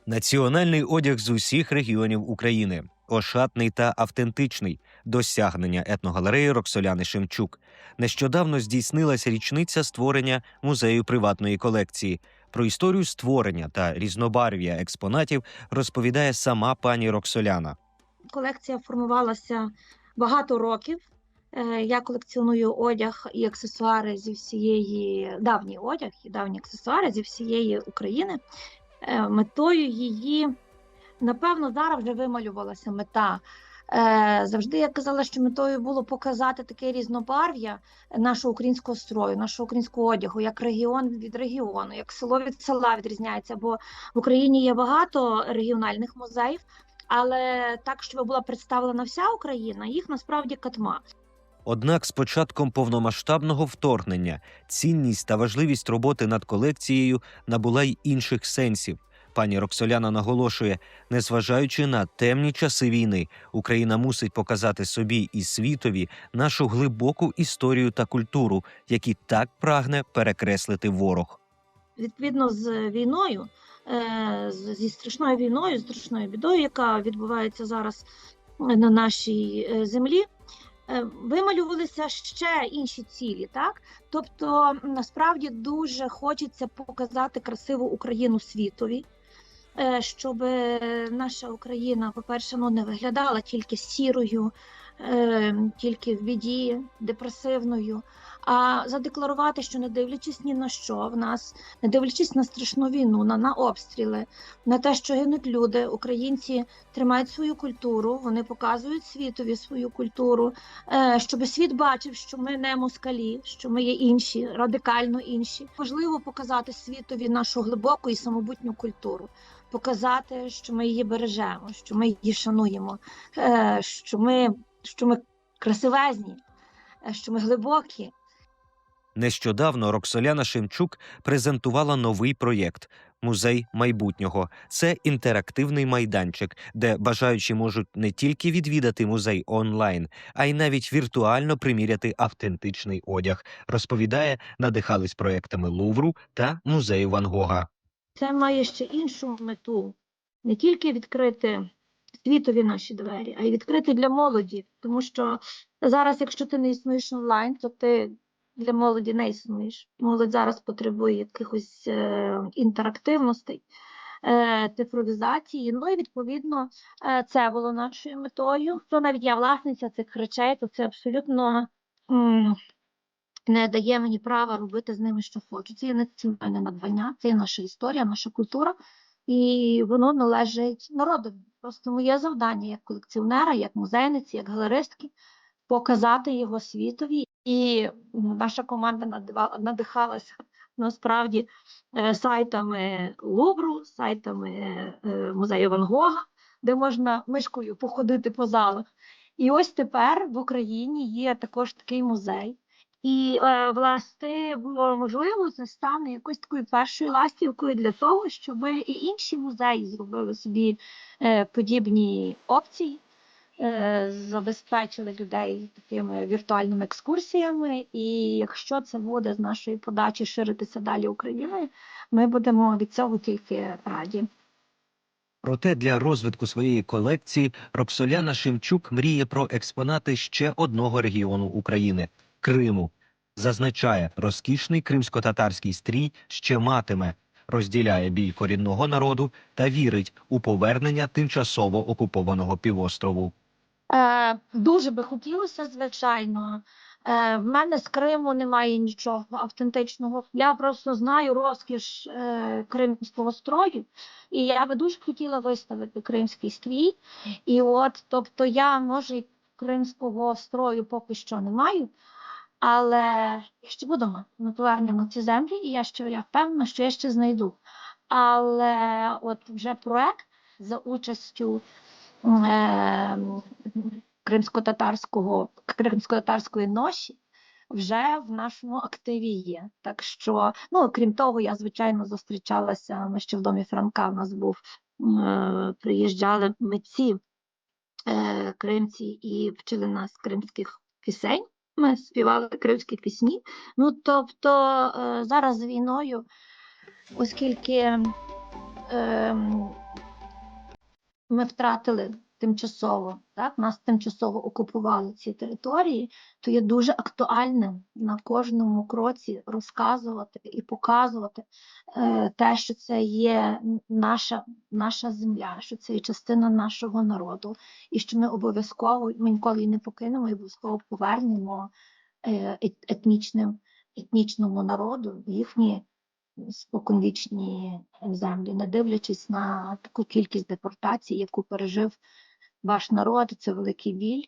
Національний одяг з усіх регіонів України. Ошатний та автентичний – досягнення етногалереї Роксоляни Шемчук. Нещодавно здійснилася річниця створення музею приватної колекції. Про історію створення та різнобарв'я експонатів розповідає сама пані Роксоляна. Колекція формувалася багато років. Я колекціоную одяг і аксесуари зі всієї, давній одяг і давні аксесуари зі всієї України. Метою її, напевно, зараз вже вималювалася мета. Завжди я казала, що метою було показати таке різнобарв'я нашого українського строю, нашого українського одягу, як регіон від регіону, як село від села відрізняється, бо в Україні є багато регіональних музеїв, але так, щоб була представлена вся Україна, їх насправді катма. Однак з початком повномасштабного вторгнення цінність та важливість роботи над колекцією набула й інших сенсів. Пані Роксоляна наголошує, незважаючи на темні часи війни, Україна мусить показати собі і світові нашу глибоку історію та культуру, які так прагне перекреслити ворог. Відповідно з війною, зі страшною війною, страшною бідою, яка відбувається зараз на нашій землі, вималювалися ще інші цілі, так? Тобто, насправді, дуже хочеться показати красиву Україну світові, щоб наша Україна, по-перше, не виглядала тільки сірою, тільки в біді, депресивною, а задекларувати, що не дивлячись ні на що в нас, не дивлячись на страшну війну, на обстріли, на те, що гинуть люди, українці тримають свою культуру, вони показують світові свою культуру, щоб світ бачив, що ми не москалі, що ми є інші, радикально інші. Важливо показати світові нашу глибоку і самобутню культуру, показати, що ми її бережемо, що ми її шануємо, що ми красивезні, що ми глибокі. Нещодавно Роксоляна Шемчук презентувала новий проєкт «Музей майбутнього». Це інтерактивний майданчик, де бажаючі можуть не тільки відвідати музей онлайн, а й навіть віртуально приміряти автентичний одяг. Розповідає, надихались проєктами Лувру та музею Ван Гога. Це має ще іншу мету. Не тільки відкрити світові наші двері, а й відкрити для молоді. Тому що зараз, якщо ти не існуєш онлайн, то ти для молоді не існуєш. Молодь зараз потребує якихось інтерактивностей, цифровізації. Ну і, відповідно, це було нашою метою. То навіть я власниця цих речей, то це абсолютно не дає мені права робити з ними, що хочу. Це є національне надбання, це є наша історія, наша культура, і воно належить народові. Просто моє завдання як колекціонера, як музейниці, як галеристки – показати його світові. І наша команда надихалася насправді сайтами Лувру, сайтами музею Ван Гога, де можна мишкою походити по залах. І ось тепер в Україні є також такий музей. І, власне, можливо, це стане якоюсь такою першою ластівкою для того, щоб і інші музеї зробили собі подібні опції, забезпечили людей такими віртуальними екскурсіями. І якщо це буде з нашої подачі ширитися далі Україною, ми будемо від цього тільки раді. Проте для розвитку своєї колекції Роксоляна Шемчук мріє про експонати ще одного регіону України – Криму. Зазначає, розкішний кримсько-татарський стрій ще матиме, розділяє біль корінного народу та вірить у повернення тимчасово окупованого півострову. Дуже би хотілося, звичайно. В мене з Криму немає нічого автентичного. Я просто знаю розкіш кримського строю, і я би дуже хотіла виставити кримський стрій. І от, тобто, я, може, кримського строю поки що не маю, але я ще буду на повернення на ці землі, і я впевнена, що я ще знайду. Але от вже проект за участю кримсько-татарської ноші вже в нашому активі є. Так що, крім того, я, звичайно, зустрічалася, ми ще в домі Франка, в нас приїжджали митці кримці і вчили нас кримських пісень. Ми співали кримські пісні. Тобто зараз з війною, оскільки ми втратили тимчасово, так, нас тимчасово окупували ці території, то є дуже актуальним на кожному кроці розказувати і показувати те, що це є наша земля, що це є частина нашого народу, і що ми обов'язково, ми ніколи її не покинемо, і обов'язково повернемо етнічному народу їхні споконвічні землі, не дивлячись на таку кількість депортацій, яку пережив ваш народ. Це великий біль,